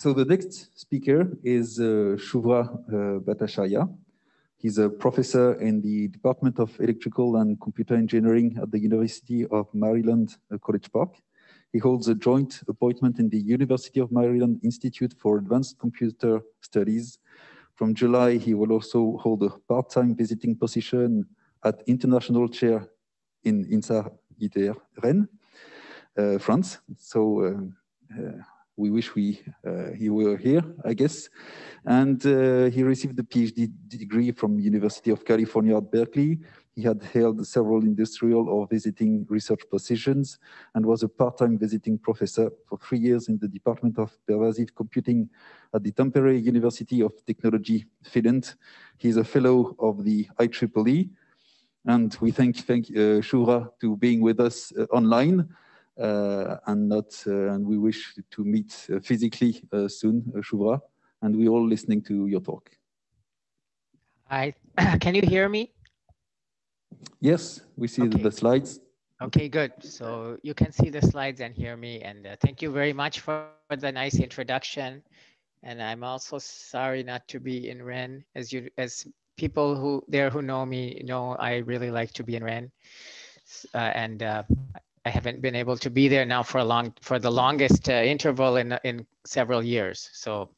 So the next speaker is Shuvra Bhattacharyya. He's a professor in the Department of Electrical and Computer Engineering at the University of Maryland, College Park. He holds a joint appointment in the University of Maryland Institute for Advanced Computer Studies. From July, he will also hold a part-time visiting position at International Chair in INSA GdR Rennes, France. So we wish he were here, I guess. And he received a PhD degree from University of California at Berkeley. He had held several industrial or visiting research positions and was a part-time visiting professor for 3 years in the Department of Pervasive Computing at the Tampere University of Technology, Finland. He's a fellow of the IEEE. And we thank Shuvra to being with us online. And we wish to meet physically soon, Shuvra, and we're all listening to your talk. Hi, can you hear me? Yes, we see the slides. Okay, good. So you can see the slides and hear me. And thank you very much for the nice introduction. And I'm also sorry not to be in Rennes. As people who know me know, I really like to be in Rennes. I haven't been able to be there now for the longest interval in several years. So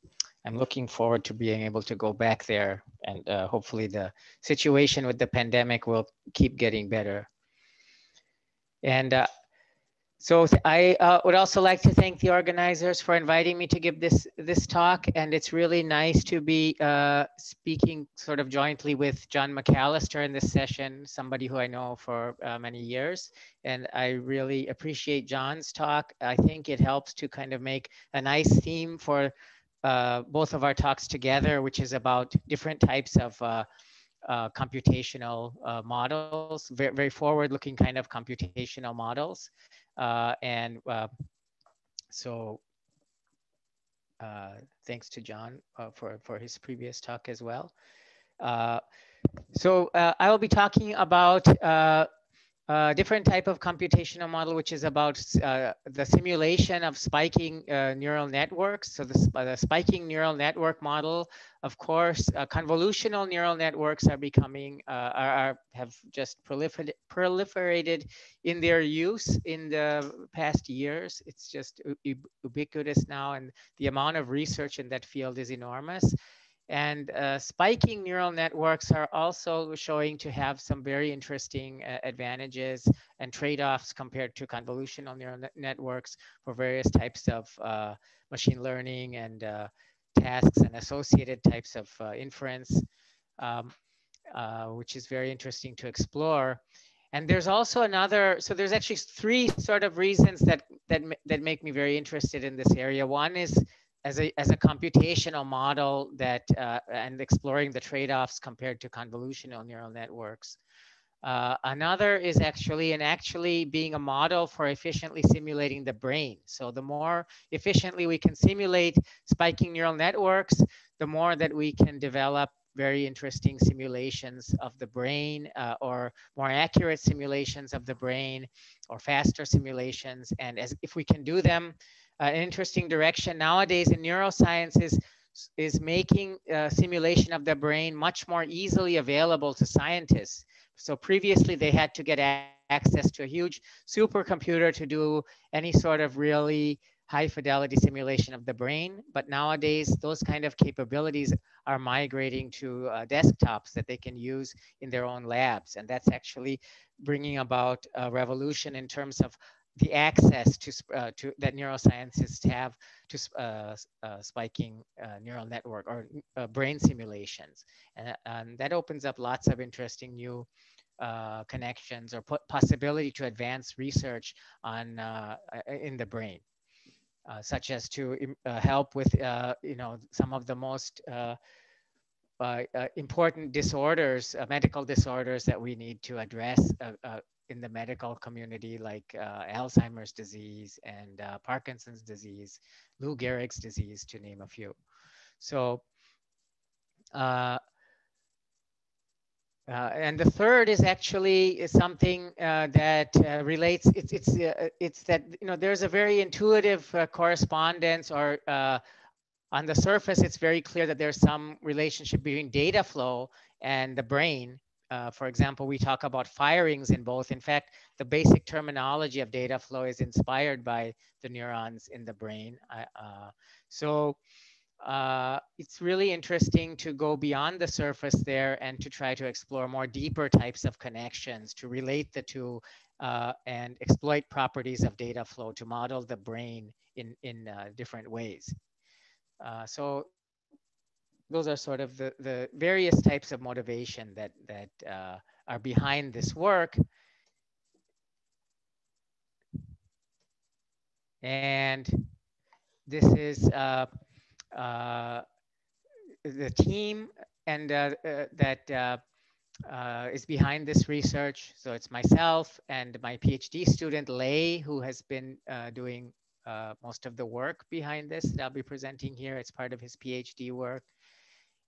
I'm looking forward to being able to go back there, and hopefully the situation with the pandemic will keep getting better. And so I would also like to thank the organizers for inviting me to give this talk. And it's really nice to be speaking sort of jointly with John McAllister in this session, somebody who I know for many years. And I really appreciate John's talk. I think it helps to kind of make a nice theme for both of our talks together, which is about different types of computational models, very forward-looking kind of computational models. So thanks to John for his previous talk as well. So I will be talking about different type of computational model, which is about the simulation of spiking neural networks. So the spiking neural network model, of course, convolutional neural networks are becoming, have just proliferated in their use in the past years. It's just ubiquitous now, and the amount of research in that field is enormous. And spiking neural networks are also showing to have some very interesting advantages and trade-offs compared to convolutional neural networks for various types of machine learning and tasks and associated types of inference, which is very interesting to explore. And there's also another, so there's actually three sort of reasons that make me very interested in this area. One is as a computational model that and exploring the trade-offs compared to convolutional neural networks. Another is actually being a model for efficiently simulating the brain. So the more efficiently we can simulate spiking neural networks, the more that we can develop very interesting simulations of the brain, or more accurate simulations of the brain, or faster simulations. And if we can do them, an interesting direction nowadays in neuroscience is making simulation of the brain much more easily available to scientists. So previously they had to get access to a huge supercomputer to do any sort of really high fidelity simulation of the brain. But nowadays those kind of capabilities are migrating to desktops that they can use in their own labs. And that's actually bringing about a revolution in terms of the access to that neuroscientists have to spiking neural network or brain simulations, and that opens up lots of interesting new connections or possibility to advance research on in the brain, such as to help with some of the most important disorders, medical disorders that we need to address in the medical community, like Alzheimer's disease and Parkinson's disease, Lou Gehrig's disease, to name a few. So, and the third is actually something that relates. It's that there's a very intuitive correspondence or on the surface, it's very clear that there's some relationship between data flow and the brain. For example, we talk about firings in both. In fact, the basic terminology of data flow is inspired by the neurons in the brain. It's really interesting to go beyond the surface there and to try to explore more deeper types of connections to relate the two and exploit properties of data flow to model the brain in different ways. So those are sort of the various types of motivation that are behind this work. And this is the team and that is behind this research. So it's myself and my PhD student, Lei, who has been doing most of the work behind this that I'll be presenting here. It's part of his PhD work.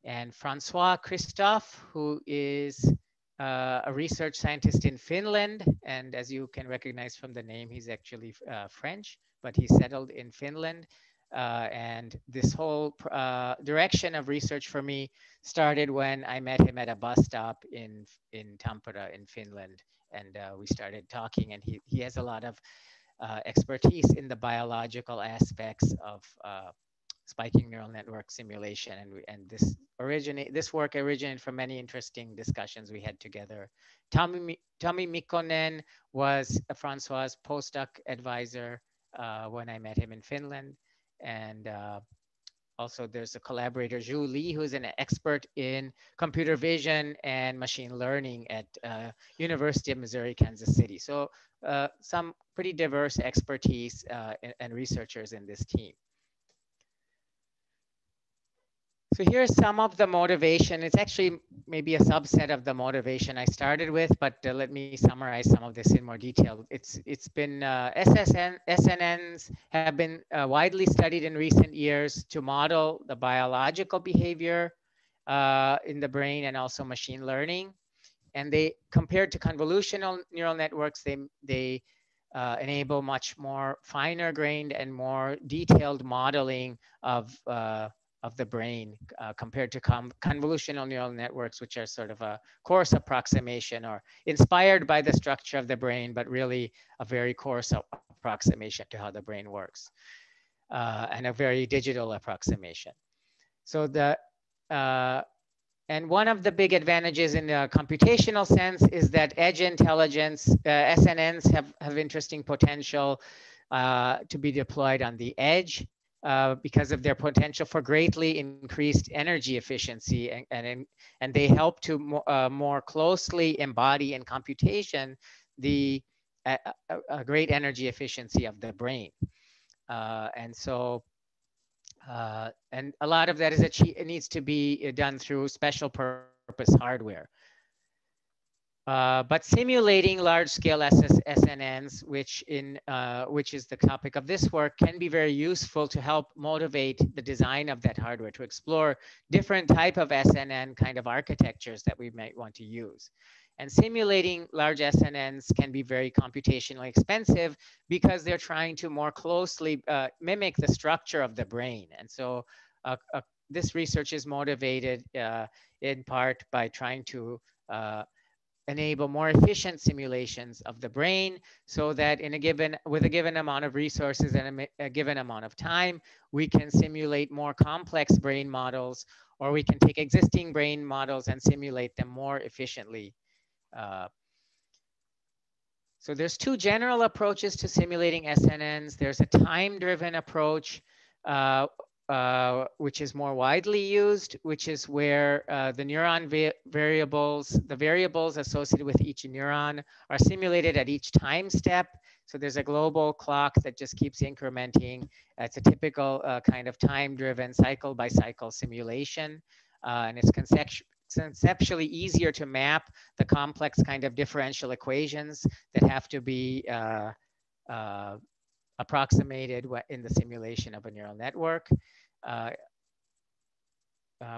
And Francois Christophe, who is a research scientist in Finland. And as you can recognize from the name, he's actually French, but he settled in Finland. And this whole direction of research for me started when I met him at a bus stop in Tampere in Finland. And we started talking, and he has a lot of expertise in the biological aspects of spiking neural network simulation, and this work originated from many interesting discussions we had together. Tommi Mikkonen was Francois' postdoc advisor when I met him in Finland, and also there's a collaborator, Zhu Li, who's an expert in computer vision and machine learning at University of Missouri, Kansas City. So some pretty diverse expertise and researchers in this team. So here's some of the motivation. It's actually maybe a subset of the motivation I started with, but let me summarize some of this in more detail. It's been SNNs have been widely studied in recent years to model the biological behavior in the brain and also machine learning. And they, compared to convolutional neural networks, they enable much more finer grained and more detailed modeling of the brain compared to convolutional neural networks, which are sort of a coarse approximation or inspired by the structure of the brain, but really a very coarse approximation to how the brain works, and a very digital approximation. So and one of the big advantages in the computational sense is that edge intelligence, SNNs have interesting potential to be deployed on the edge. Because of their potential for greatly increased energy efficiency, and they help to more closely embody in computation the great energy efficiency of the brain. And a lot of that is it needs to be done through special purpose hardware. But simulating large-scale SNNs, which is the topic of this work, can be very useful to help motivate the design of that hardware to explore different type of SNN kind of architectures that we might want to use. And simulating large SNNs can be very computationally expensive because they're trying to more closely mimic the structure of the brain. And so this research is motivated in part by trying to enable more efficient simulations of the brain, so that with a given amount of resources and a given amount of time, we can simulate more complex brain models, or we can take existing brain models and simulate them more efficiently. So there's two general approaches to simulating SNNs. There's a time-driven approach, which is more widely used, which is where the neuron variables, the variables associated with each neuron are simulated at each time step. So there's a global clock that just keeps incrementing. It's a typical kind of time-driven cycle-by-cycle simulation. And it's conceptually easier to map the complex kind of differential equations that have to be approximated in the simulation of a neural network.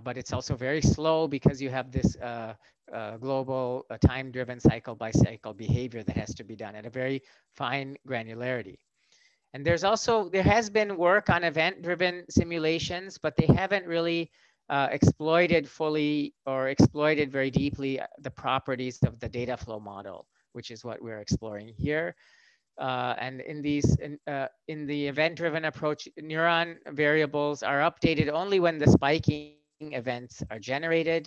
But it's also very slow because you have this global time-driven cycle-by-cycle behavior that has to be done at a very fine granularity. And there has been work on event-driven simulations, but they haven't really exploited fully or exploited very deeply the properties of the data flow model, which is what we're exploring here. And in the event-driven approach, neuron variables are updated only when the spiking events are generated.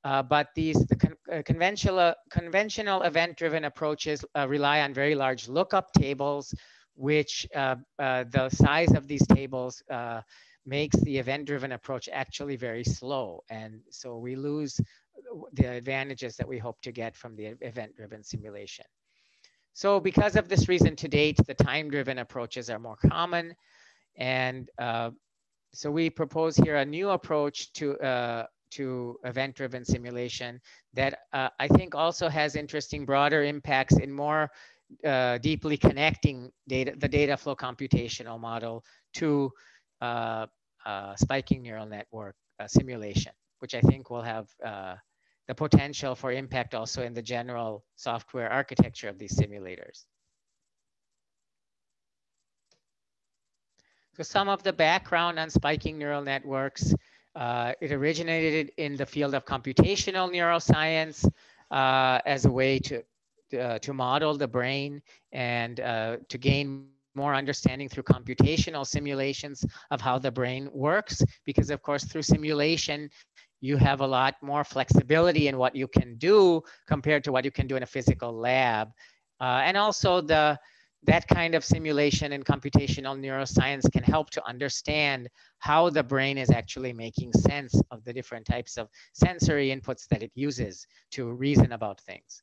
But the conventional event-driven approaches rely on very large lookup tables, which the size of these tables makes the event-driven approach actually very slow. And so we lose the advantages that we hope to get from the event-driven simulation. So because of this reason, to date, the time-driven approaches are more common. And so we propose here a new approach to event-driven simulation that I think also has interesting broader impacts in more deeply connecting the data flow computational model to spiking neural network simulation, which I think will have the potential for impact also in the general software architecture of these simulators. So some of the background on spiking neural networks, it originated in the field of computational neuroscience as a way to model the brain and to gain more understanding through computational simulations of how the brain works. Because of course, through simulation, you have a lot more flexibility in what you can do compared to what you can do in a physical lab. And also that kind of simulation in computational neuroscience can help to understand how the brain is actually making sense of the different types of sensory inputs that it uses to reason about things.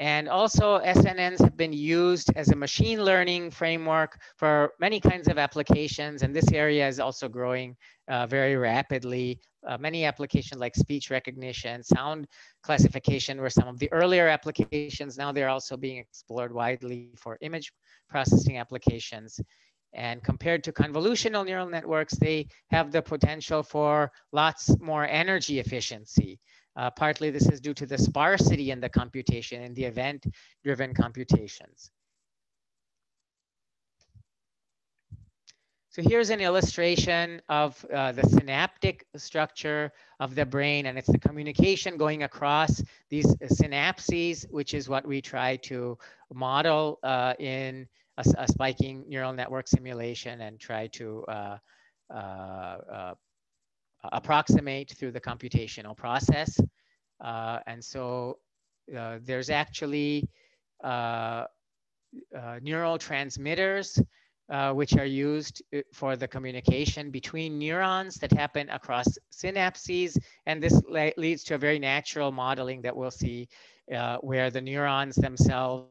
And also SNNs have been used as a machine learning framework for many kinds of applications. And this area is also growing very rapidly. Many applications like speech recognition, sound classification were some of the earlier applications. Now they're also being explored widely for image processing applications. And compared to convolutional neural networks, they have the potential for lots more energy efficiency. Partly this is due to the sparsity in the computation in the event-driven computations. So here's an illustration of the synaptic structure of the brain, and it's the communication going across these synapses, which is what we try to model in a spiking neural network simulation and try to approximate through the computational process. And so there's actually neurotransmitters which are used for the communication between neurons that happen across synapses. And this leads to a very natural modeling that we'll see where the neurons themselves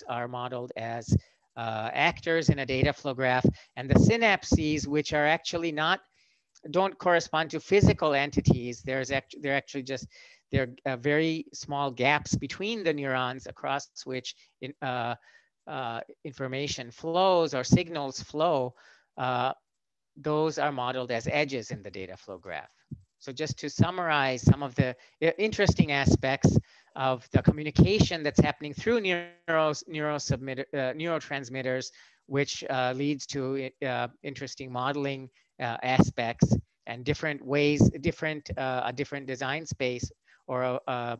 are modeled as actors in a data flow graph, and the synapses, which are actually don't correspond to physical entities. They're actually just very small gaps between the neurons across which information flows or signals flow. Those are modeled as edges in the data flow graph. So just to summarize some of the interesting aspects of the communication that's happening through neurotransmitters, which leads to interesting modeling aspects and different ways, a different design space, or a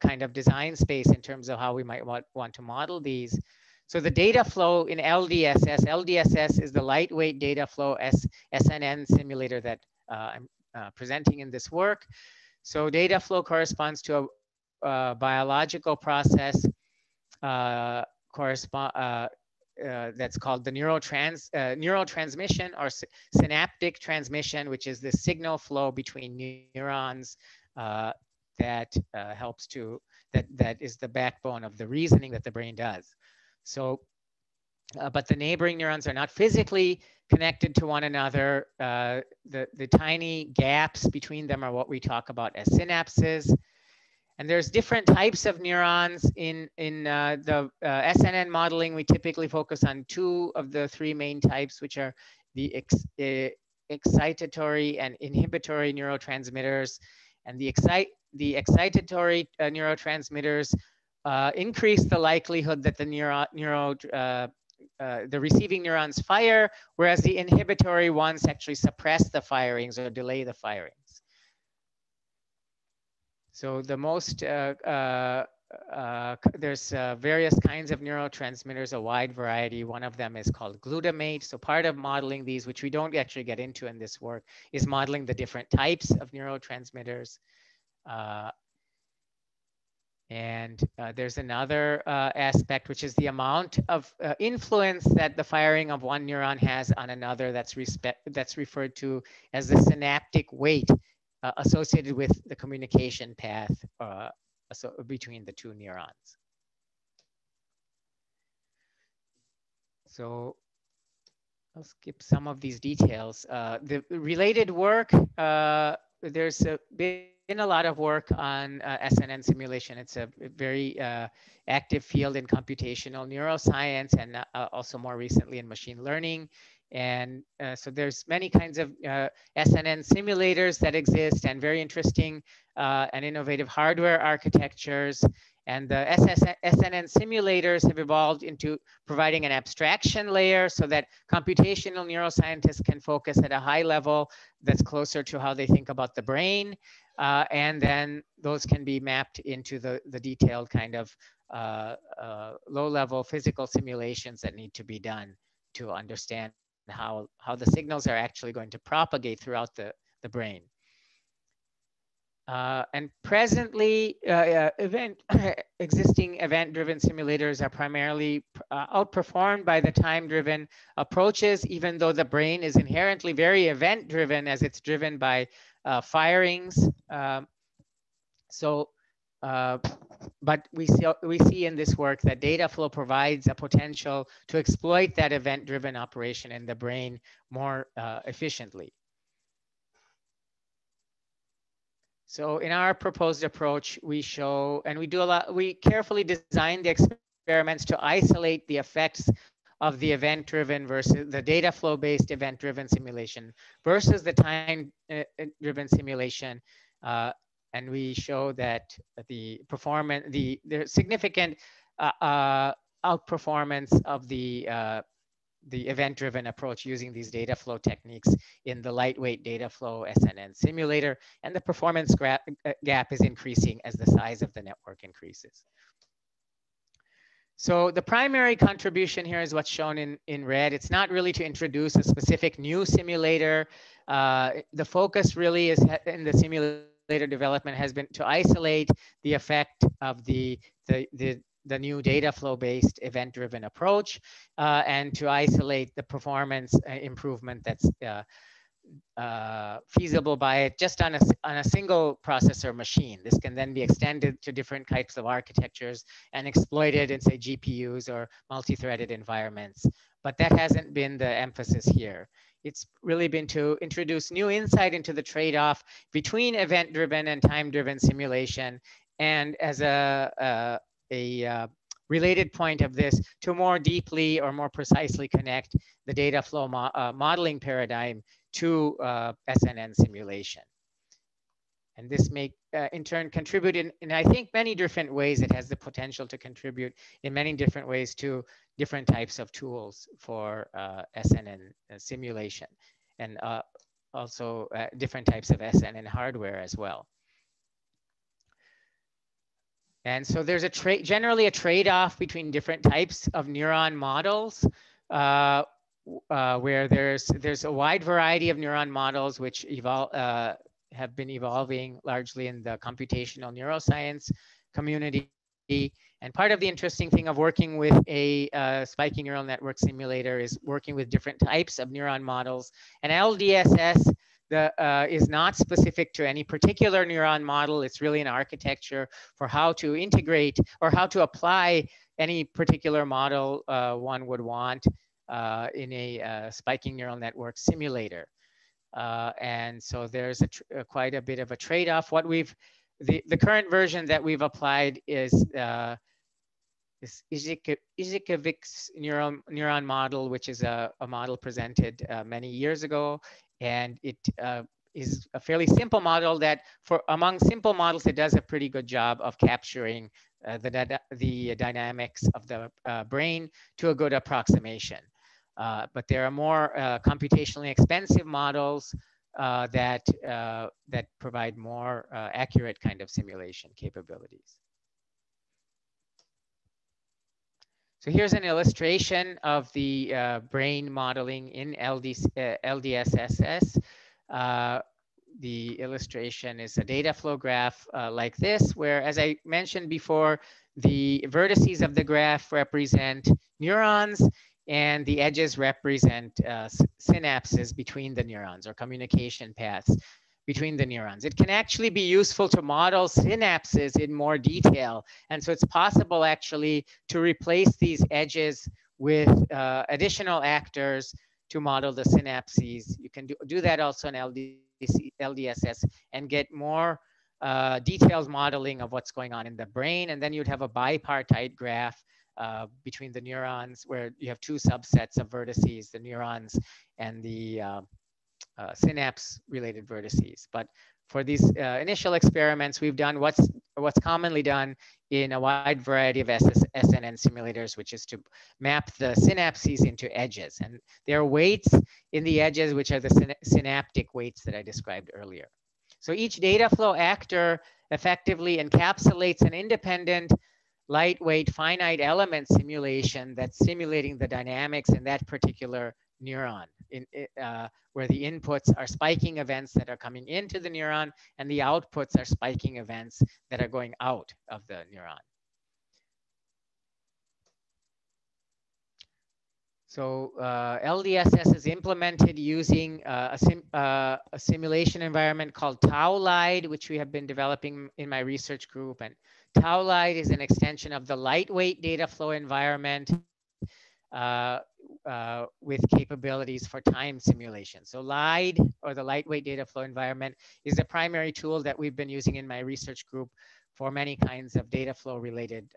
kind of design space in terms of how we might want to model these. So the data flow in LDSS is the lightweight data flow SNN simulator that I'm presenting in this work. So data flow corresponds to a biological process that's called the neurotransmission or synaptic transmission, which is the signal flow between neurons that is the backbone of the reasoning that the brain does. So, but the neighboring neurons are not physically connected to one another. The tiny gaps between them are what we talk about as synapses. And there's different types of neurons in the SNN modeling. We typically focus on two of the three main types, which are the excitatory and inhibitory neurotransmitters. And the excitatory neurotransmitters increase the likelihood that the the receiving neurons fire, whereas the inhibitory ones actually suppress the firings or delay the firings. So the most, there's various kinds of neurotransmitters, a wide variety. One of them is called glutamate. So part of modeling these, which we don't actually get into in this work, is modeling the different types of neurotransmitters. And there's another aspect, which is the amount of influence that the firing of one neuron has on another. That's referred to as the synaptic weight associated with the communication path between the two neurons. So I'll skip some of these details. The related work, there's been a lot of work on SNN simulation. It's a very active field in computational neuroscience and also more recently in machine learning. And so there's many kinds of SNN simulators that exist, and very interesting and innovative hardware architectures. And the SNN simulators have evolved into providing an abstraction layer so that computational neuroscientists can focus at a high level that's closer to how they think about the brain. And then those can be mapped into the detailed kind of low-level physical simulations that need to be done to understand how the signals are actually going to propagate throughout the brain. And presently, existing event-driven simulators are primarily outperformed by the time-driven approaches, even though the brain is inherently very event-driven as it's driven by firings. But we see in this work that Dataflow provides a potential to exploit that event-driven operation in the brain more efficiently. So in our proposed approach, we show, and we carefully design the experiments to isolate the effects of the event-driven versus the Dataflow-based event-driven simulation versus the time-driven simulation. And we show that the performance, the significant outperformance of the event-driven approach using these Dataflow techniques in the lightweight Dataflow SNN simulator, and the performance gap is increasing as the size of the network increases. So the primary contribution here is what's shown in red. It's not really to introduce a specific new simulator. The focus really is in the simulator development has been to isolate the effect of the new Dataflow-based event-driven approach and to isolate the performance improvement that's feasible by it just on a single processor machine. This can then be extended to different types of architectures and exploited in, say, GPUs or multi-threaded environments. But that hasn't been the emphasis here. It's really been to introduce new insight into the trade-off between event-driven and time-driven simulation, and as a related point of this, to more deeply or more precisely connect the Dataflow modeling paradigm to SNN simulation. And this may in turn contribute in I think many different ways. It has the potential to contribute in many different ways to different types of tools for SNN simulation, and also different types of SNN hardware as well. And so there's generally a trade-off between different types of neuron models, where there's a wide variety of neuron models which have been evolving largely in the computational neuroscience community. And part of the interesting thing of working with a spiky neural network simulator is working with different types of neuron models. And LDSS is not specific to any particular neuron model. It's really an architecture for how to integrate or how to apply any particular model one would want in a spiking neural network simulator. And so there's quite a bit of a trade-off. The current version that we've applied is Izhikevic's neuron model, which is a model presented many years ago. And it is a fairly simple model that among simple models, it does a pretty good job of capturing the dynamics of the brain to a good approximation. But there are more computationally expensive models that provide more accurate kind of simulation capabilities. So here's an illustration of the brain modeling in LDSSS. The illustration is a data flow graph like this, where, as I mentioned before, the vertices of the graph represent neurons and the edges represent synapses between the neurons, or communication paths between the neurons. It can actually be useful to model synapses in more detail. And so it's possible actually to replace these edges with additional actors to model the synapses. You can do that also in LDSS and get more detailed modeling of what's going on in the brain. And then you'd have a bipartite graph between the neurons, where you have two subsets of vertices, the neurons and the synapse related vertices. But for these initial experiments, we've done what's commonly done in a wide variety of SNN simulators, which is to map the synapses into edges. And there are weights in the edges, which are the synaptic weights that I described earlier. So each data flow actor effectively encapsulates an independent, lightweight, finite element simulation that's simulating the dynamics in that particular neuron, where the inputs are spiking events that are coming into the neuron and the outputs are spiking events that are going out of the neuron. So LDSS is implemented using a simulation environment called TauLide, which we have been developing in my research group. And TauLide is an extension of the lightweight data flow environment with capabilities for time simulation. So LIDE, or the lightweight data flow environment, is the primary tool that we've been using in my research group for many kinds of data flow related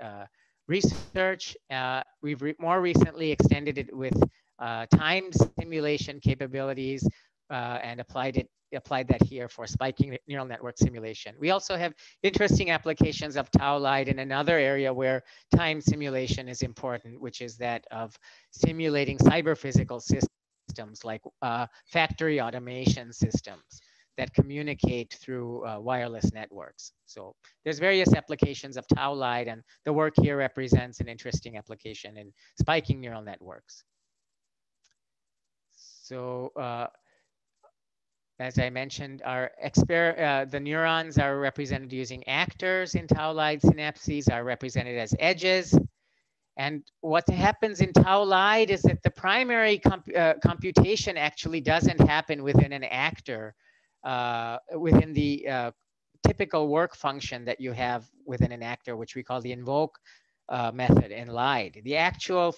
research. We've more recently extended it with time simulation capabilities and applied that here for spiking neural network simulation. We also have interesting applications of TauLide in another area where time simulation is important, which is that of simulating cyber-physical systems like factory automation systems that communicate through wireless networks. So there's various applications of TauLide, and the work here represents an interesting application in spiking neural networks. So as I mentioned, the neurons are represented using actors in TauLide. Synapses are represented as edges. And what happens in TauLide is that the primary computation actually doesn't happen within an actor, within the typical work function that you have within an actor, which we call the invoke method in LIDE. The actual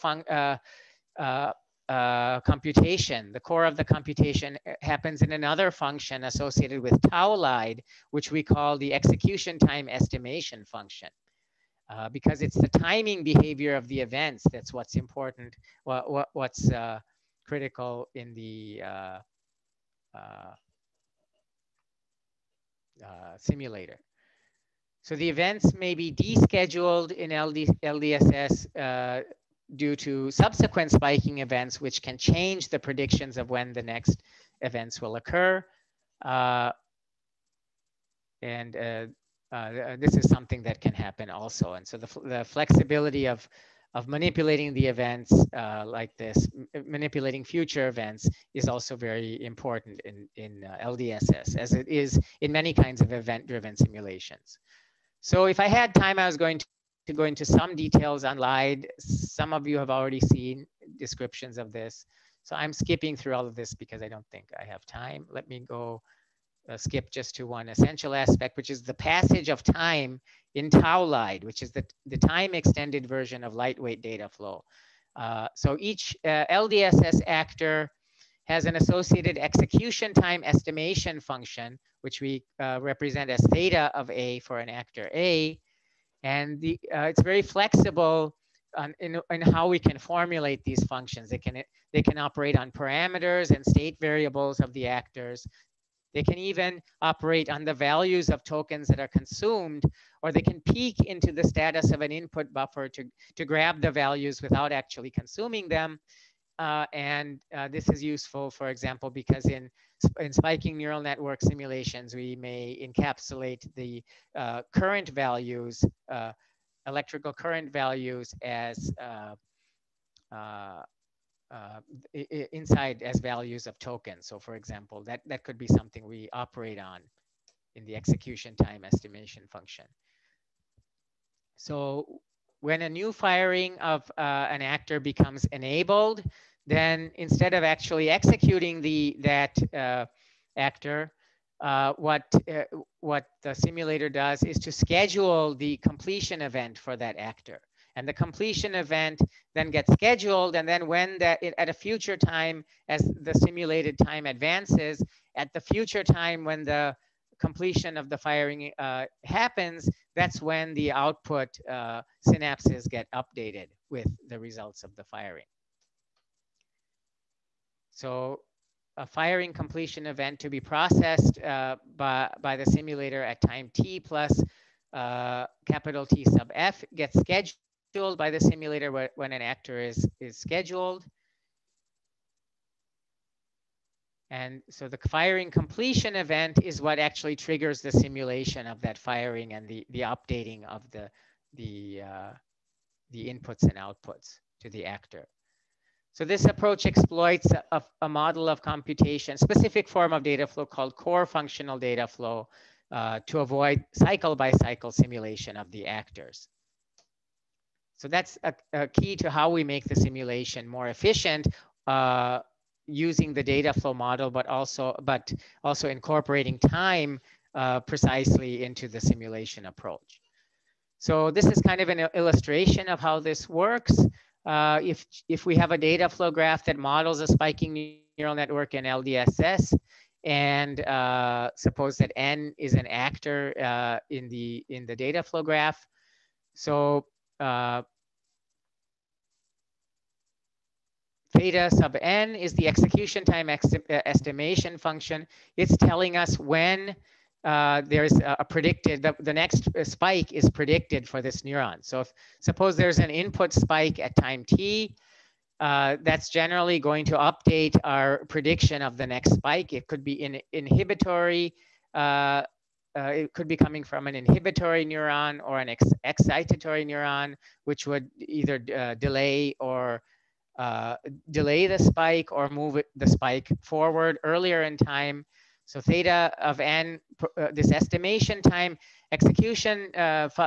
computation, the core of the computation, happens in another function associated with TauLide, which we call the execution time estimation function. Because it's the timing behavior of the events that's what's important, what's critical in the simulator. So the events may be descheduled in LDSS due to subsequent spiking events, which can change the predictions of when the next events will occur. This is something that can happen also. And so the flexibility of manipulating the events like this, manipulating future events, is also very important in LDSS, as it is in many kinds of event-driven simulations. So if I had time, I was going to go into some details on LIDE. Some of you have already seen descriptions of this. So I'm skipping through all of this because I don't think I have time. Let me go skip just to one essential aspect, which is the passage of time in TauLide, which is the time extended version of lightweight data flow. So each LDSS actor has an associated execution time estimation function, which we represent as theta of A for an actor A. And it's very flexible in how we can formulate these functions. They can operate on parameters and state variables of the actors. They can even operate on the values of tokens that are consumed, or they can peek into the status of an input buffer to grab the values without actually consuming them. This is useful, for example, because in spiking neural network simulations, we may encapsulate the current values, electrical current values, as inside as values of tokens. So for example, that could be something we operate on in the execution time estimation function. So when a new firing of an actor becomes enabled, then instead of actually executing that actor, what the simulator does is to schedule the completion event for that actor. And the completion event then gets scheduled, and then when at a future time, as the simulated time advances, at the future time when the completion of the firing happens, that's when the output synapses get updated with the results of the firing. So a firing completion event to be processed by the simulator at time t plus capital T sub f gets scheduled by the simulator when an actor is scheduled. And so the firing completion event is what actually triggers the simulation of that firing and the updating of the inputs and outputs to the actor. So this approach exploits a model of computation, specific form of data flow called core functional data flow to avoid cycle-by-cycle simulation of the actors. So that's a key to how we make the simulation more efficient using the data flow model, but also incorporating time precisely into the simulation approach. So this is kind of an illustration of how this works. If we have a data flow graph that models a spiking neural network in LDSS, and suppose that N is an actor in the data flow graph. So theta sub n is the execution time estimation function. It's telling us when there's a predicted, the next spike is predicted for this neuron. So suppose there's an input spike at time t, that's generally going to update our prediction of the next spike. It could be inhibitory, it could be coming from an inhibitory neuron or an excitatory neuron, which would either delay the spike or move the spike forward earlier in time. So theta of n, this estimation time execution time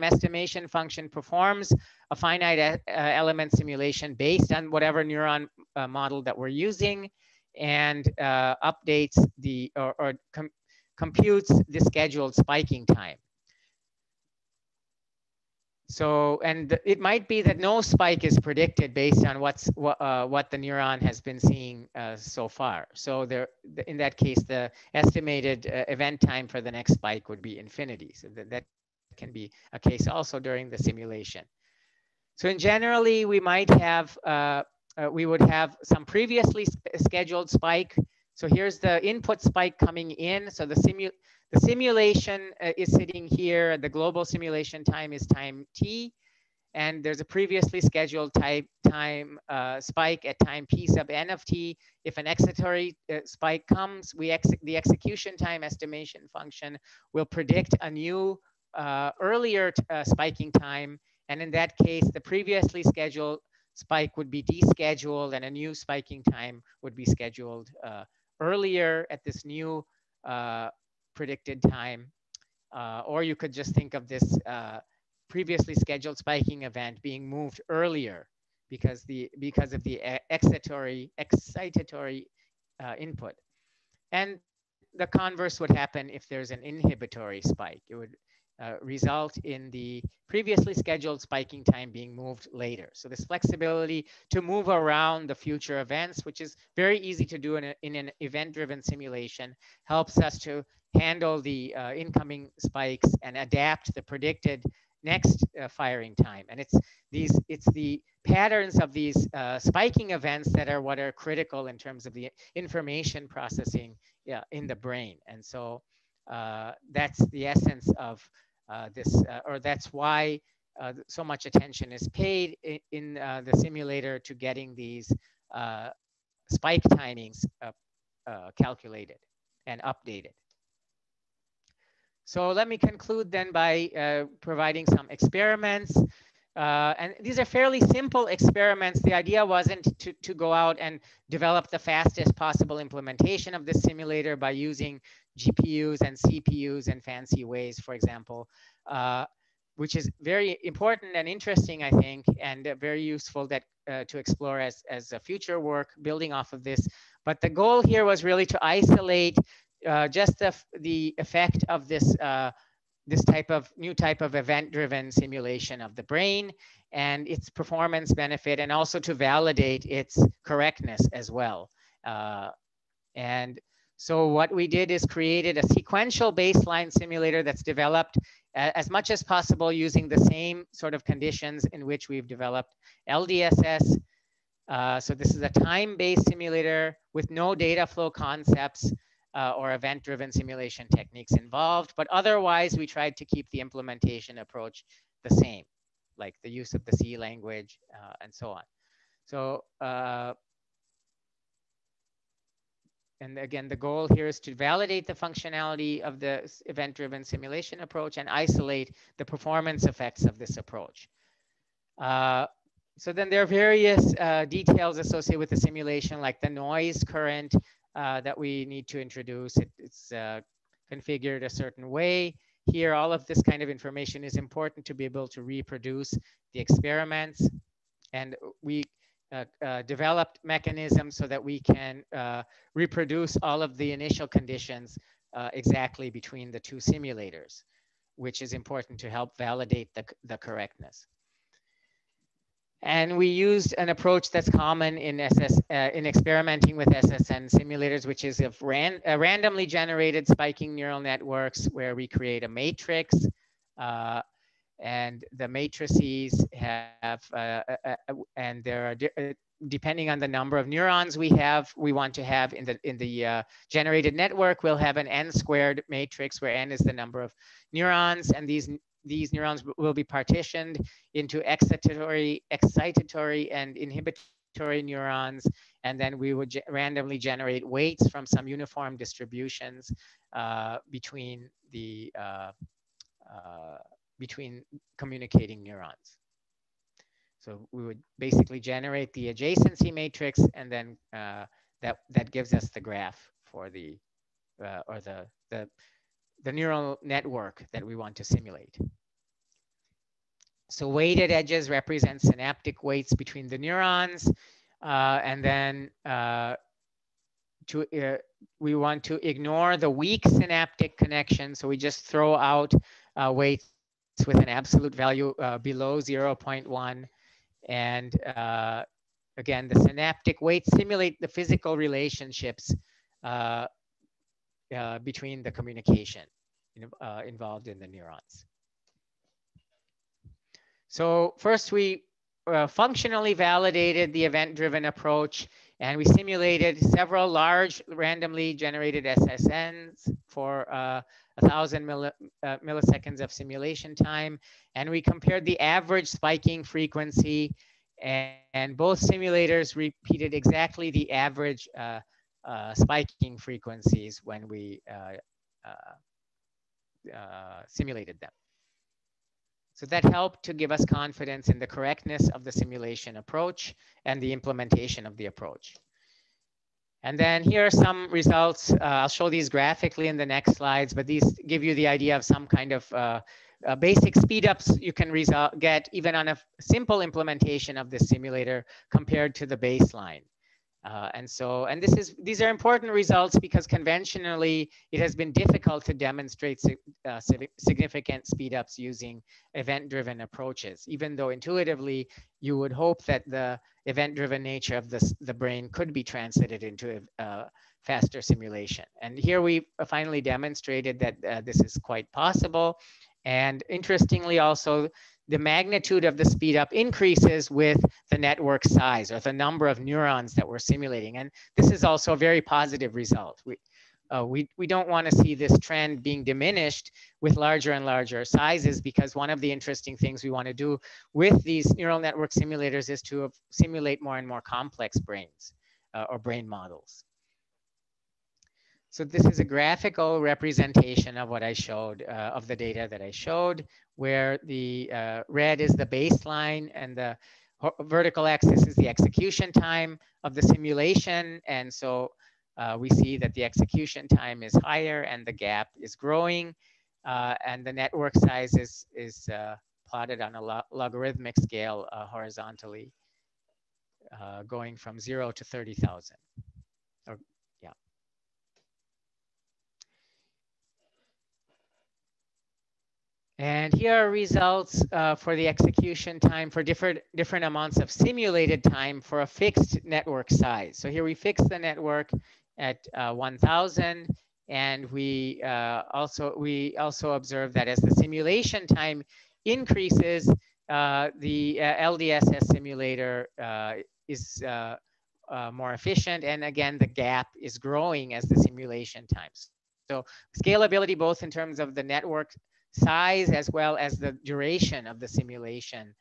estimation function performs a finite element simulation based on whatever neuron model that we're using, and updates computes the scheduled spiking time. So, and it might be that no spike is predicted based on what the neuron has been seeing so far. So in that case, the estimated event time for the next spike would be infinity. So that can be a case also during the simulation. So in generally, we might have, we would have some previously scheduled spike. So here's the input spike coming in. So the simulation is sitting here. The global simulation time is time t. And there's a previously scheduled time spike at time p sub n of t. If an excitatory spike comes, the execution time estimation function will predict a new earlier spiking time. And in that case, the previously scheduled spike would be descheduled and a new spiking time would be scheduled earlier at this new predicted time. Or you could just think of this previously scheduled spiking event being moved earlier because of the excitatory input. And the converse would happen if there's an inhibitory spike. It would result in the previously scheduled spiking time being moved later. So this flexibility to move around the future events, which is very easy to do in an event-driven simulation, helps us to handle the incoming spikes and adapt the predicted next firing time. And it's the patterns of these spiking events that are what are critical in terms of the information processing in the brain. And so that's the essence of this, or that's why so much attention is paid in the simulator to getting these spike timings calculated and updated. So let me conclude then by providing some experiments. And these are fairly simple experiments. The idea wasn't to go out and develop the fastest possible implementation of this simulator by using GPUs and CPUs in fancy ways, for example, which is very important and interesting, I think, and very useful that to explore as a future work building off of this. But the goal here was really to isolate just the effect of this this new type of event-driven simulation of the brain and its performance benefit, and also to validate its correctness as well. And so what we did is created a sequential baseline simulator that's developed as much as possible using the same sort of conditions in which we've developed LDSS. So this is a time-based simulator with no data flow concepts or event-driven simulation techniques involved, but otherwise we tried to keep the implementation approach the same, like the use of the C language and so on. So, and again, the goal here is to validate the functionality of the event-driven simulation approach and isolate the performance effects of this approach. So then there are various details associated with the simulation, like the noise current that we need to introduce. It's configured a certain way. Here, all of this kind of information is important to be able to reproduce the experiments. And we developed mechanisms so that we can reproduce all of the initial conditions exactly between the two simulators, which is important to help validate the correctness. And we used an approach that's common in experimenting with SSN simulators, which is of randomly generated spiking neural networks, where we create a matrix, and the matrices have, and there are, depending on the number of neurons we want to have in the generated network, we'll have an n-squared matrix where n is the number of neurons, and these neurons will be partitioned into excitatory and inhibitory neurons, and then we would randomly generate weights from some uniform distributions between communicating neurons. So we would basically generate the adjacency matrix, and then that gives us the graph for the neural network that we want to simulate. So weighted edges represent synaptic weights between the neurons, and then we want to ignore the weak synaptic connection. So we just throw out weights with an absolute value below 0.1. And again, the synaptic weights simulate the physical relationships between the communication involved in the neurons. So first we functionally validated the event-driven approach, and we simulated several large randomly generated SNNs for 1,000 milliseconds of simulation time. And we compared the average spiking frequency, and both simulators repeated exactly the average spiking frequencies when we simulated them. So that helped to give us confidence in the correctness of the simulation approach and the implementation of the approach. And then here are some results. I'll show these graphically in the next slides, but these give you the idea of some kind of basic speedups you can get even on a simple implementation of this simulator compared to the baseline. And these are important results because conventionally it has been difficult to demonstrate significant speedups using event-driven approaches, even though intuitively you would hope that the event-driven nature of the brain could be translated into a faster simulation. And here we finally demonstrated that this is quite possible. And interestingly also, the magnitude of the speed up increases with the network size or the number of neurons that we're simulating. And this is also a very positive result. We don't want to see this trend being diminished with larger and larger sizes, because one of the interesting things we want to do with these neural network simulators is to simulate more and more complex brains or brain models. So this is a graphical representation of what I showed, of the data that I showed, where the red is the baseline and the vertical axis is the execution time of the simulation. And so we see that the execution time is higher and the gap is growing, and the network size is plotted on a logarithmic scale horizontally, going from 0 to 30,000. Yeah. And here are results for the execution time for different amounts of simulated time for a fixed network size. So here we fix the network at 1,000, and we also observe that as the simulation time increases, the LDSS simulator is more efficient, and again the gap is growing as the simulation times. So scalability, both in terms of the network size as well as the duration of the simulation,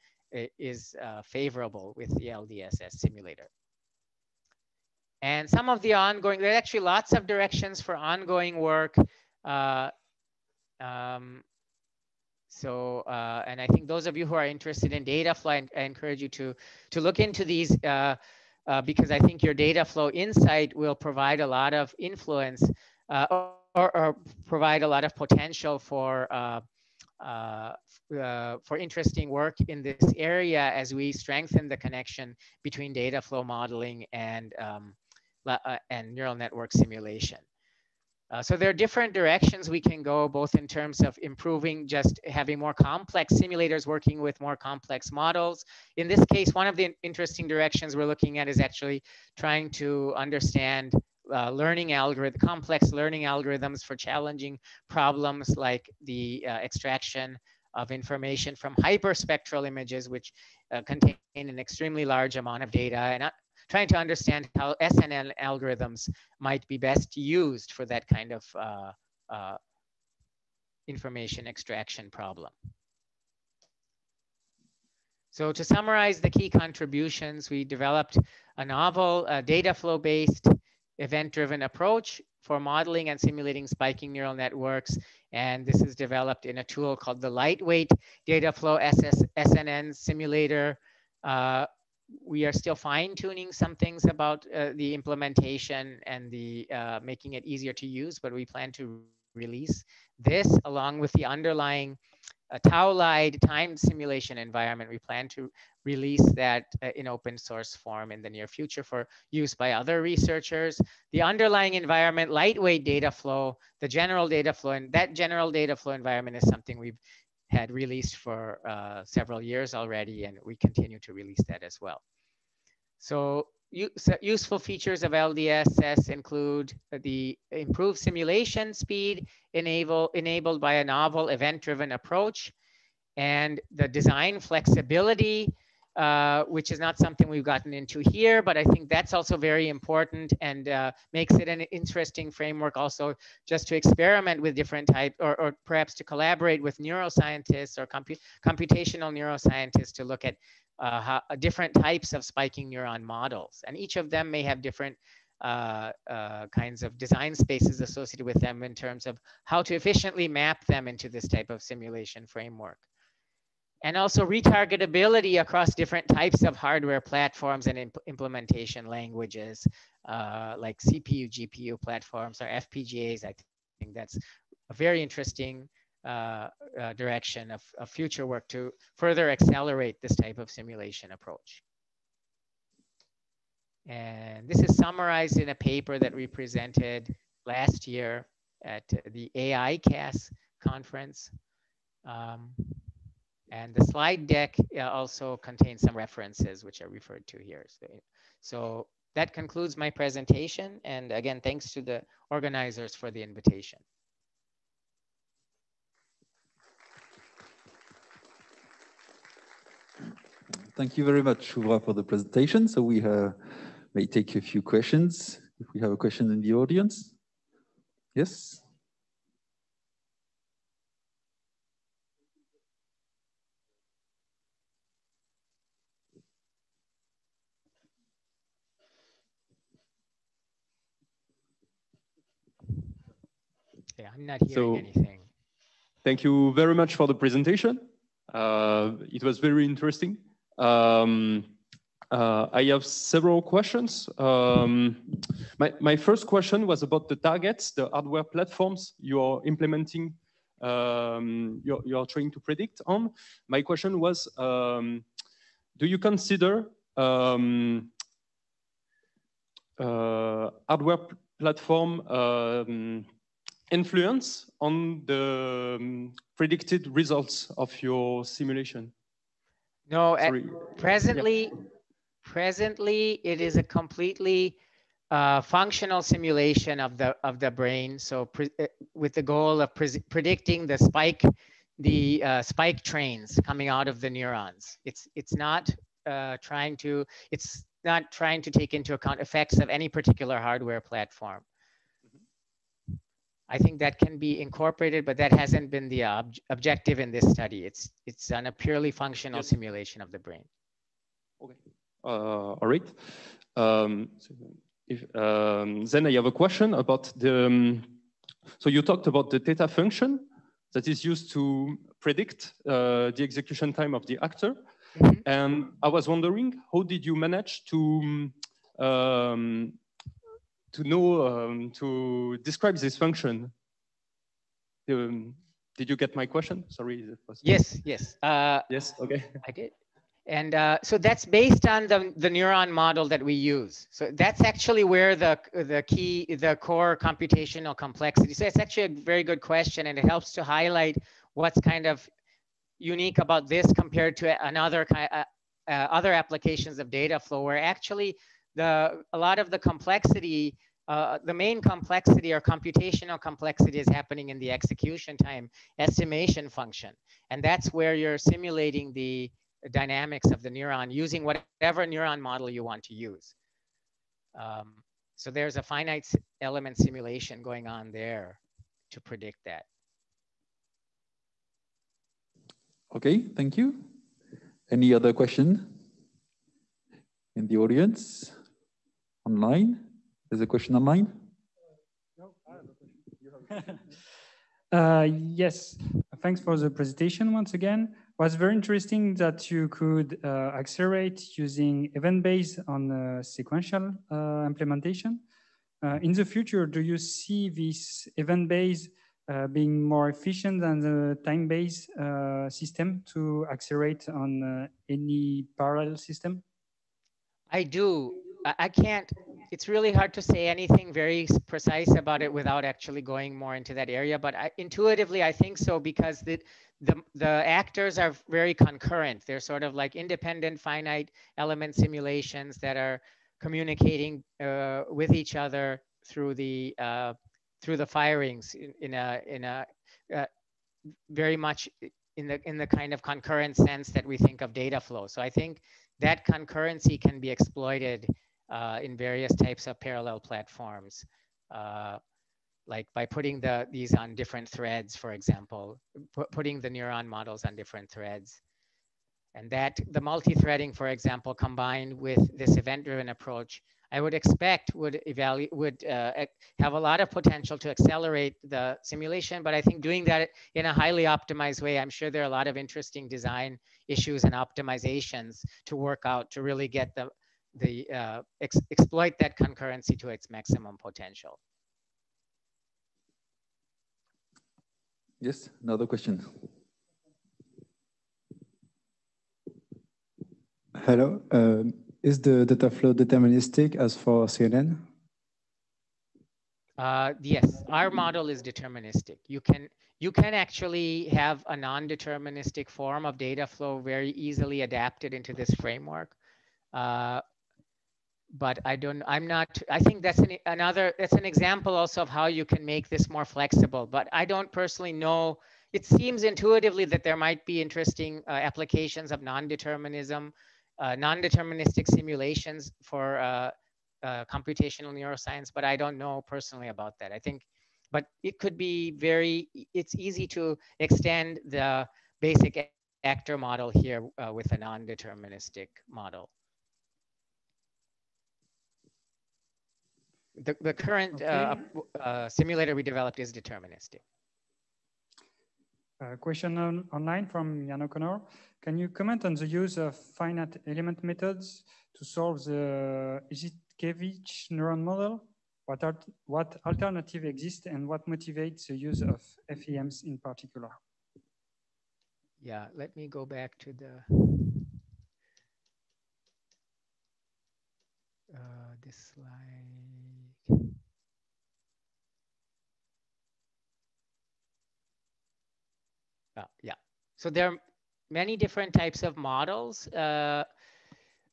is favorable with the LDSS simulator. And some of the ongoing, there are actually lots of directions for ongoing work. And I think those of you who are interested in Dataflow, I encourage you to look into these, because I think your Dataflow insight will provide a lot of influence or provide a lot of potential for interesting work in this area as we strengthen the connection between Dataflow modeling and neural network simulation. So there are different directions we can go, both in terms of improving, just having more complex simulators working with more complex models. In this case, one of the interesting directions we're looking at is actually trying to understand complex learning algorithms for challenging problems like the extraction of information from hyperspectral images, which contain an extremely large amount of data, and trying to understand how SNN algorithms might be best used for that kind of information extraction problem. So to summarize the key contributions, we developed a novel Dataflow-based event-driven approach for modeling and simulating spiking neural networks. And this is developed in a tool called the Lightweight Dataflow SNN simulator. We are still fine-tuning some things about the implementation and the making it easier to use, but we plan to release this along with the underlying Tau-Lide timed simulation environment. We plan to release that in open source form in the near future for use by other researchers. The underlying environment, lightweight data flow, the general data flow, and that general data flow environment is something we've had released for several years already, and we continue to release that as well. So useful features of LDSS include the improved simulation speed enabled by a novel event-driven approach, and the design flexibility, which is not something we've gotten into here, but I think that's also very important and makes it an interesting framework also just to experiment with different types, or perhaps to collaborate with neuroscientists or computational neuroscientists to look at different types of spiking neuron models. And each of them may have different kinds of design spaces associated with them in terms of how to efficiently map them into this type of simulation framework. And also retargetability across different types of hardware platforms and implementation languages like CPU, GPU platforms or FPGAs. I think that's a very interesting direction of future work to further accelerate this type of simulation approach. And this is summarized in a paper that we presented last year at the AICAS conference. And the slide deck also contains some references which are referred to here. So that concludes my presentation. And again, thanks to the organizers for the invitation. Thank you very much, Shuvra, for the presentation. So we may take a few questions. If we have a question in the audience. Yes? Yeah, I'm not hearing anything. Thank you very much for the presentation. It was very interesting. I have several questions. My first question was about the targets, the hardware platforms you're implementing, you're trying to predict on. My question was, do you consider hardware platform influence on the predicted results of your simulation? No, presently it is a completely functional simulation of the brain. So with the goal of predicting the spike trains coming out of the neurons. It's not trying to take into account effects of any particular hardware platform. I think that can be incorporated, but that hasn't been the objective in this study. It's on a purely functional simulation of the brain. Okay. All right. Then I have a question about the. So you talked about the theta function that is used to predict the execution time of the actor, and I was wondering, how did you manage to describe this function? Did you get my question? Sorry, is it possible? Yes. Yes. Okay. I did. And so that's based on the neuron model that we use. So that's actually where the core computational complexity. So it's actually a very good question, and it helps to highlight what's kind of unique about this compared to other applications of Dataflow, where actually a lot of the complexity, the main complexity or computational complexity is happening in the execution time estimation function. And that's where you're simulating the dynamics of the neuron using whatever neuron model you want to use. So there's a finite element simulation going on there to predict that. Okay, thank you. Any other question in the audience? Online? There's a question online? No, I have a question. Yes, thanks for the presentation once again. It was very interesting that you could accelerate using event-based on sequential implementation. In the future, do you see this event-based being more efficient than the time-based system to accelerate on any parallel system? I do. I can't, it's really hard to say anything very precise about it without actually going more into that area. But intuitively, I think so, because the actors are very concurrent. They're sort of like independent finite element simulations that are communicating with each other through the firings in a very much in the kind of concurrent sense that we think of Dataflow. So I think that concurrency can be exploited in various types of parallel platforms, like by putting these on different threads, for example, putting the neuron models on different threads. And that the multi-threading, for example, combined with this event-driven approach, I would expect would have a lot of potential to accelerate the simulation. But I think doing that in a highly optimized way, I'm sure there are a lot of interesting design issues and optimizations to work out to really get exploit that concurrency to its maximum potential. Yes, another question. Hello. Is the Dataflow deterministic as for CNN? Yes, our model is deterministic. You can actually have a non-deterministic form of Dataflow very easily adapted into this framework. But I think that's an example also of how you can make this more flexible. But I don't personally know. It seems intuitively that there might be interesting applications of non-determinism non-deterministic simulations for computational neuroscience, but I don't know personally about that. I think, but it could be it's easy to extend the basic actor model here with a non-deterministic model. The current simulator we developed is deterministic. Question online from Jan O'Connor. Can you comment on the use of finite element methods to solve the Izhikevich neuron model? What alternative exists and what motivates the use of FEMs in particular? Yeah, let me go back to the this slide. Yeah, so there are many different types of models for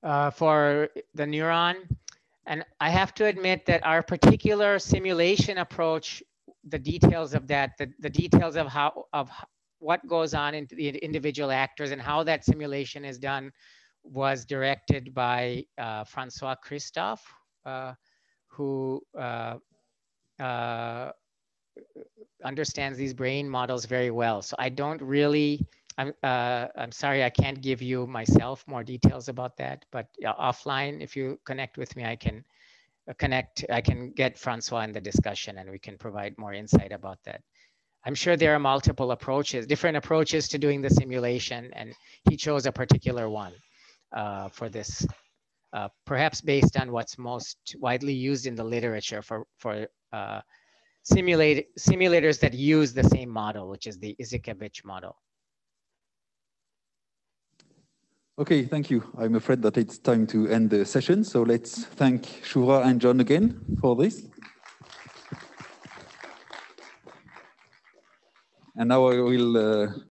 the neuron. And I have to admit that our particular simulation approach, the details of that, the details of what goes on in the individual actors and how that simulation is done was directed by Francois Christophe, who understands these brain models very well. So I don't really, I'm sorry, I can't give you myself more details about that, but offline, if you connect with me, I can I can get Francois in the discussion and we can provide more insight about that. I'm sure there are multiple approaches, different approaches to doing the simulation, and he chose a particular one for this, perhaps based on what's most widely used in the literature for simulators that use the same model, which is the Izhikevich model. Okay, thank you. I'm afraid that it's time to end the session. So let's thank Shuvra and John again for this. And now I will